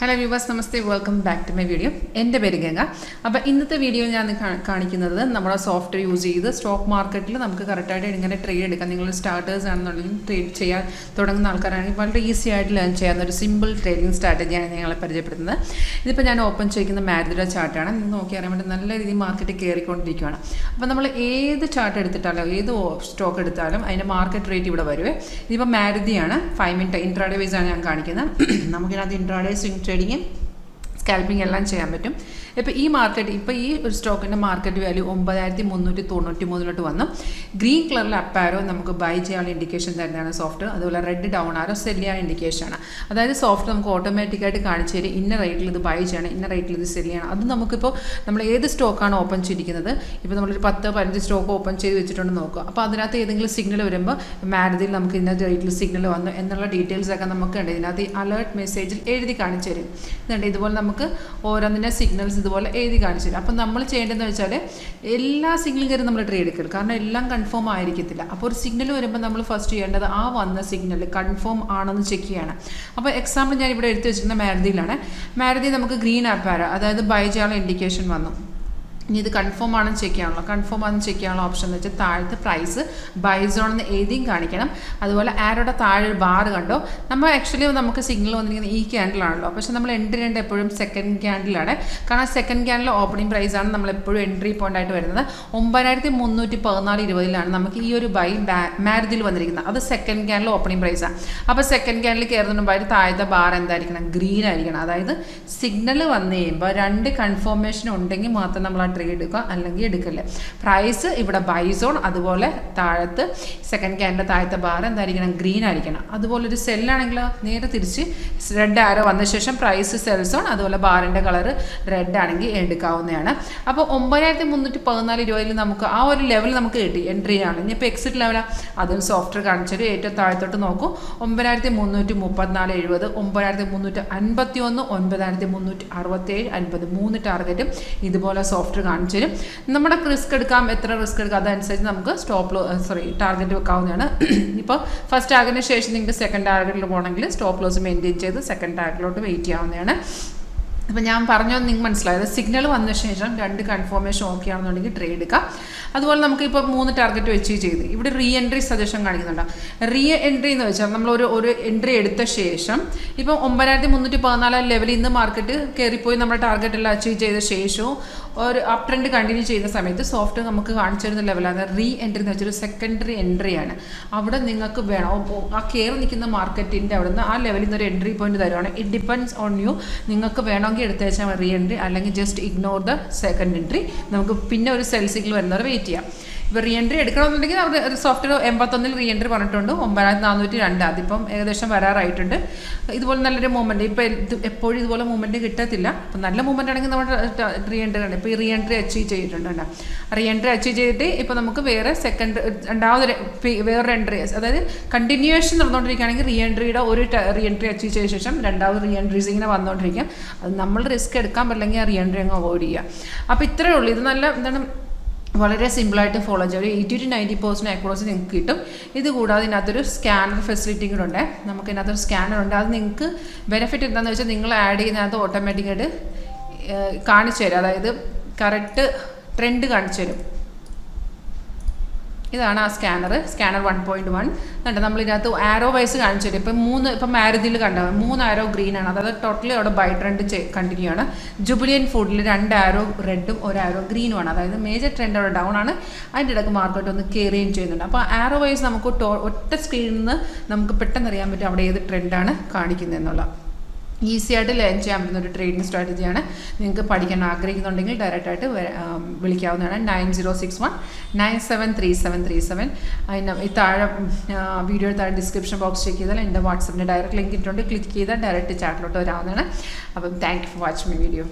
Hello viewers, namaste, welcome back to my video. എൻ്റെ പേര് ഗംഗ. അപ്പോൾ ഇന്നത്തെ വീഡിയോ ഞാൻ കാണിക്കുന്നത് നമ്മുടെ സോഫ്റ്റ്വെയർ യൂസ് ചെയ്ത് സ്റ്റോക്ക് മാർക്കറ്റിൽ നമുക്ക് കറക്റ്റായിട്ട് എങ്ങനെ ട്രേഡ് എടുക്കാം. നിങ്ങൾ സ്റ്റാർട്ടേഴ്സ് ആണെന്നുണ്ടെങ്കിൽ ട്രേഡ് ചെയ്യാൻ തുടങ്ങുന്ന ആൾക്കാരാണെങ്കിൽ വളരെ ഈസി ആയിട്ട് ലേൺ ചെയ്യാവുന്ന ഒരു സിമ്പിൾ ട്രേഡിംഗ് സ്ട്രാറ്റജിയാണ് ഞങ്ങളെ പരിചയപ്പെടുത്തുന്നത്. ഇതിപ്പോൾ ഞാൻ ഓപ്പൺ ചെയ്യുന്ന മാരുതിയുടെ ചാർട്ടാണ്. നിങ്ങൾ നോക്കി അറിയാൻ വേണ്ടി നല്ല രീതിയിൽ മാർക്കറ്റ് കയറിക്കൊണ്ടിരിക്കുകയാണ്. അപ്പോൾ നമ്മൾ ഏത് ചാർട്ട് എടുത്തിട്ടാലും ഏത് സ്റ്റോക്ക് എടുത്താലും അതിൻ്റെ മാർക്കറ്റ് റേറ്റ് ഇവിടെ വരുവേ. ഇതിപ്പോൾ മാരുതിയാണ്, 5 മിനിറ്റ് ഇൻട്രാഡേ വൈസ് ആണ് ഞാൻ കാണിക്കുന്നത്. നമുക്കിതിനകത്ത് ഇൻട്രാഡേ സ്വിംഗ് ട്രേഡിങ് സ്കാൽപ്പിംഗ് എല്ലാം ചെയ്യാൻ പറ്റും. ഇപ്പോൾ ഈ മാർക്കറ്റ് ഇപ്പോൾ ഈ ഒരു സ്റ്റോക്കിൻ്റെ മാർക്കറ്റ് വാല്യൂ 9393 വന്നു. ഗ്രീൻ കളറിൽ അപ്പ് ആരോ നമുക്ക് ബൈ ചെയ്യാനുള്ള ഇൻഡിക്കേഷൻ തരുന്നതാണ് സോഫ്റ്റ്. അതുപോലെ റെഡ് ഡൗൺ ആരോ സെല് ചെയ്യാൻ ഇൻഡിക്കേഷനാണ്. അതായത് സോഫ്റ്റ് നമുക്ക് ഓട്ടോമാറ്റിക്കായിട്ട് കാണിച്ചു തരും ഇന്ന റേറ്റിൽ ഇത് ബൈ ചെയ്യണം, ഇന്ന റേറ്റിൽ ഇത് സെല് ചെയ്യണം. അത് നമുക്കിപ്പോൾ നമ്മൾ ഏത് സ്റ്റോക്കാണ് ഓപ്പൺ ചെയ്തിരിക്കുന്നത്, ഇപ്പോൾ നമ്മളൊരു 10-15 സ്റ്റോക്ക് ഓപ്പൺ ചെയ്ത് വെച്ചിട്ടുണ്ടെന്ന് നോക്കുക. അപ്പോൾ അതിനകത്ത് ഏതെങ്കിലും സിഗ്നൽ വരുമ്പോൾ മാരുതിയിൽ നമുക്ക് ഇന്നത്തെ റേറ്റിൽ സിഗ്നൽ വന്നു എന്നുള്ള ഡീറ്റെയിൽസൊക്കെ നമുക്ക് ഉണ്ട്. ഇതിനകത്ത് ഈ അലേർട്ട് മെസ്സേജിൽ എഴുതി കാണിച്ചു തരും. ഇതുണ്ട്, ഇതുപോലെ നമുക്ക് ഓരോന്നിൻ്റെ സിഗ്നൽസ് ഇതുപോലെ എഴുതി കാണിച്ചു തരും. അപ്പം നമ്മൾ ചെയ്യേണ്ടതെന്ന് വെച്ചാൽ എല്ലാ സിഗ്നലും കയറി നമ്മൾ ട്രേഡ് എടുക്കരുത്, കാരണം എല്ലാം കൺഫേം ആയിരിക്കത്തില്ല. അപ്പോൾ ഒരു സിഗ്നൽ വരുമ്പോൾ നമ്മൾ ഫസ്റ്റ് ചെയ്യേണ്ടത് ആ വന്ന സിഗ്നൽ കൺഫേം ആണെന്ന് ചെക്ക് ചെയ്യണം. അപ്പോൾ എക്സാമ്പിൾ ഞാൻ ഇവിടെ എടുത്ത് വെച്ചിരുന്ന മാരുതിയിലാണ്. മാരുതി നമുക്ക് ഗ്രീൻ ആപ്പാര, അതായത് ബൈ ചെയ്യാനുള്ള ഇൻഡിക്കേഷൻ വന്നു. ഇനി ഇത് കൺഫേം ആണെന്ന് ചെക്ക് ചെയ്യാനുള്ള ഓപ്ഷൻ എന്ന് വെച്ചാൽ താഴത്തെ പ്രൈസ് ബൈ സോൺ എന്ന് എഴുതിയും കാണിക്കണം. അതുപോലെ ആരോടെ താഴെ ഒരു ബാർ കണ്ടോ, നമ്മൾ ആക്ച്വലി നമുക്ക് സിഗ്നൽ വന്നിരിക്കുന്നത് ഈ ക്യാൻഡിലാണല്ലോ. പക്ഷേ നമ്മൾ എൻട്രി ചെയ്യേണ്ട എപ്പോഴും സെക്കൻഡ് ക്യാൻഡിലാണ്, കാരണം സെക്കൻഡ് ക്യാൻഡിൽ ഓപ്പണിംഗ് പ്രൈസാണ് നമ്മൾ എപ്പോഴും എൻട്രി പോയിന്റ് ആയിട്ട് വരുന്നത്. 9314.20 നമുക്ക് ഈ ഒരു ബൈ മാരുതിയിൽ വന്നിരിക്കുന്നത്. അത് സെക്കൻഡ് ക്യാൻഡിൽ ഓപ്പണിംഗ് പ്രൈസാണ്. അപ്പോൾ സെക്കൻഡ് ക്യാൻഡിൽ കയറുന്ന മുമ്പായിട്ട് താഴത്തെ ബാർ എന്തായിരിക്കണം, ഗ്രീൻ ആയിരിക്കണം. അതായത് സിഗ്നൽ വന്നു കഴിയുമ്പോൾ 2 കൺഫർമേഷൻ ഉണ്ടെങ്കിൽ മാത്രം നമ്മൾ ട്രേഡ് എടുക്കുക, അല്ലെങ്കിൽ എടുക്കില്ല. പ്രൈസ് ഇവിടെ ബൈ സോൺ, അതുപോലെ താഴത്ത് സെക്കൻഡ് ക്യാൻഡിലെ താഴത്തെ ബാർ എന്തായിരിക്കണം, ഗ്രീൻ ആയിരിക്കണം. അതുപോലെ ഒരു സെല്ലാണെങ്കിൽ നേരെ തിരിച്ച് റെഡ് ആരോ വന്ന ശേഷം പ്രൈസ് സെൽ സോൺ, അതുപോലെ ബാറിൻ്റെ കളർ റെഡ് ആണെങ്കിൽ എടുക്കാവുന്നതാണ്. അപ്പോൾ 9314.20 നമുക്ക് ആ ഒരു ലെവൽ നമുക്ക് കിട്ടി എൻട്രി ആണ്. ഇനിയിപ്പോൾ എക്സിറ്റ് ലെവലാണ്, അതും സോഫ്റ്റ്വെയർ കാണിച്ചൊരു ഏറ്റവും താഴത്തോട്ട് നോക്കൂ. 9334.70, 9351, 9367, 50 3 ടാർഗറ്റും ഇതുപോലെ സോഫ്റ്റ്വെയർ കാണിച്ചു തരും. നമ്മുടെ റിസ്ക് എടുക്കാം, എത്ര റിസ്ക് എടുക്കാം അതനുസരിച്ച് നമുക്ക് ടാർഗറ്റ് വെക്കാവുന്നതാണ്. ഇപ്പോൾ ഫസ്റ്റ് ടാർഗറ്റിന് ശേഷം നിങ്ങൾക്ക് സെക്കൻഡ് ടാർഗറ്റിൽ പോകണമെങ്കിൽ സ്റ്റോപ്പ് ലോസ് മെയിൻറ്റെയിൻ ചെയ്ത് സെക്കൻഡ് ടാർഗറ്റിലോട്ട് വെയിറ്റ് ചെയ്യാവുന്നതാണ്. അപ്പോൾ ഞാൻ പറഞ്ഞത് നിങ്ങൾക്ക് മനസ്സിലായത്, സിഗ്നൽ വന്ന ശേഷം 2 കൺഫർമേഷൻ ഓക്കെ ആണെന്നുണ്ടെങ്കിൽ ട്രേഡ് എടുക്കാം. അതുപോലെ നമുക്ക് ഇപ്പോൾ 3 ടാർഗറ്റ് വെച്ച് ചെയ്ത് ഇവിടെ റീ എൻട്രി സജഷൻ കാണിക്കുന്നുണ്ട്. റീ എൻട്രി എന്ന് വെച്ചാൽ നമ്മൾ ഒരു എൻട്രി എടുത്ത ശേഷം ഇപ്പം 9314 ലെവലിൽ ഇന്ന് മാർക്കറ്റ് കയറിപ്പോയി നമ്മുടെ ടാർഗറ്റ് എല്ലാം അച്ചീവ് ചെയ്ത ശേഷവും ഒരു അപ് ട്രെൻഡ് കണ്ടിന്യൂ ചെയ്യുന്ന സമയത്ത് സോഫ്റ്റ് നമുക്ക് കാണിച്ചു തരുന്ന ലെവലാണ് റീ എൻട്രി എന്ന് വെച്ചാൽ ഒരു സെക്കൻഡറി എൻട്രിയാണ്. അവിടെ നിങ്ങൾക്ക് വേണം ആ കയറി നിൽക്കുന്ന മാർക്കറ്റിൻ്റെ അവിടെ നിന്ന് ആ ലെവലിൽ നിന്ന് ഒരു എൻട്രി പോയിന്റ് തരുവാണ്. It depends on you. നിങ്ങൾക്ക് വേണമെങ്കിൽ എടുത്ത് വെച്ചാൽ റീ എൻട്രി, അല്ലെങ്കിൽ just ignore the second entry. നമുക്ക് പിന്നെ ഒരു സെൽ സിഗ്നൽ വരുന്നവർ വെയിറ്റ് ചെയ്യാം. ഇപ്പോൾ റീ എൻട്രി എടുക്കണമെന്നുണ്ടെങ്കിൽ അവർ സോഫ്റ്റ്വെയർ 81 റീ എൻട്രി പറഞ്ഞിട്ടുണ്ട്. 9402 അതിപ്പം ഏകദേശം വരാറായിട്ടുണ്ട്. ഇതുപോലെ നല്ലൊരു മൂവ്മെൻറ്റ് ഇപ്പോൾ എപ്പോഴും ഇതുപോലെ മൂവ്മെൻറ്റ് കിട്ടത്തില്ല. അപ്പം നല്ല മൂവ്മെൻറ്റ് ആണെങ്കിൽ നമ്മുടെ റീ എൻട്രി ഉണ്ട്. ഇപ്പോൾ ഈ റീ എൻട്രി അച്ചീവ് ചെയ്തിട്ടുണ്ട്. റീ എൻട്രി അച്ചീവ് ചെയ്തിട്ട് ഇപ്പോൾ നമുക്ക് വേറെ വേറൊരു എൻട്രി, അതായത് കണ്ടിന്യൂവേഷൻ നടന്നുകൊണ്ടിരിക്കുകയാണെങ്കിൽ റീ എൻട്രിയുടെ ഒരു റീ എൻട്രി അച്ചീവ് ചെയ്ത ശേഷം രണ്ടാമത് റീ എൻട്രീസ് ഇങ്ങനെ വന്നുകൊണ്ടിരിക്കുക. അത് നമ്മൾ റിസ്ക് എടുക്കാൻ പറ്റില്ലെങ്കിൽ ആ റീ എൻട്രി അങ്ങ് അവോയ്ഡ് ചെയ്യുക. അപ്പോൾ ഇത്രയേ ഉള്ളൂ. ഇത് നല്ല എന്താണ് വളരെ സിമ്പിളായിട്ട് ഫോളോ ചെയ്യുക. ഒരു 80-90% അക്യുറസി നിങ്ങൾക്ക് കിട്ടും. ഇത് കൂടാതെ ഇതിനകത്തൊരു സ്കാനർ ഫെസിലിറ്റി കൂടെ ഉണ്ട്. നമുക്ക് ഇതിനകത്തൊരു സ്കാനർ ഉണ്ട്. അത് നിങ്ങൾക്ക് ബെനിഫിറ്റ് എന്താണെന്ന് വെച്ചാൽ നിങ്ങൾ ആഡ് ചെയ്യുന്നതിനകത്ത് ഓട്ടോമാറ്റിക്കായിട്ട് കാണിച്ചു തരും, അതായത് കറക്റ്റ് ട്രെൻഡ് കാണിച്ചു തരും. ഇതാണ് ആ സ്കാനർ 1.1. കണ്ടോ, നമ്മളിതിനകത്ത് ആരോ വൈസ് കാണിച്ചു തരും. ഇപ്പം മാരുതിയിൽ കണ്ടോ 3 ആരോ ഗ്രീൻ ആണ്, അതായത് ടോട്ടലി അവിടെ ബൈ ട്രെൻഡ് കണ്ടിന്യൂ ആണ്. ജുബിലിയൻ ഫുഡിൽ 2 ആരോ റെഡും 1 ആരോ ഗ്രീനുമാണ്, അതായത് മേജർ ട്രെൻഡ് അവിടെ ഡൗൺ ആണ്. അതിൻ്റെ ഇടയ്ക്ക് മാർക്കറ്റ് ഒന്ന് കയറുകയും ചെയ്യുന്നുണ്ട്. അപ്പോൾ ആരോ വൈസ് നമുക്ക് ഒറ്റ സ്ക്രീനിൽ നിന്ന് നമുക്ക് പെട്ടെന്ന് അറിയാൻ പറ്റും അവിടെ ഏത് ട്രെൻഡാണ് കാണിക്കുന്നത് എന്നുള്ള. ഈസി ആയിട്ട് ലേൺ ചെയ്യാൻ പറ്റുന്ന ഒരു ട്രേഡിംഗ് സ്ട്രാറ്റജിയാണ്. നിങ്ങൾക്ക് പഠിക്കാൻ ആഗ്രഹിക്കുന്നുണ്ടെങ്കിൽ ഡയറക്റ്റായിട്ട് വിളിക്കാവുന്നതാണ്. 9061973737. അതിന് ഈ താഴെ വീഡിയോയുടെ താഴെ ഡിസ്ക്രിപ്ഷൻ ബോക്സ് ചെക്ക് ചെയ്താൽ എൻ്റെ വാട്സപ്പിൻ്റെ ഡയറക്റ്റ് ലിങ്ക് ഇട്ടുണ്ട്. ക്ലിക്ക് ചെയ്താൽ ഡയറക്റ്റ് ചാറ്റിലോട്ട് വരാവുന്നതാണ്. അപ്പം thank you for watching my video.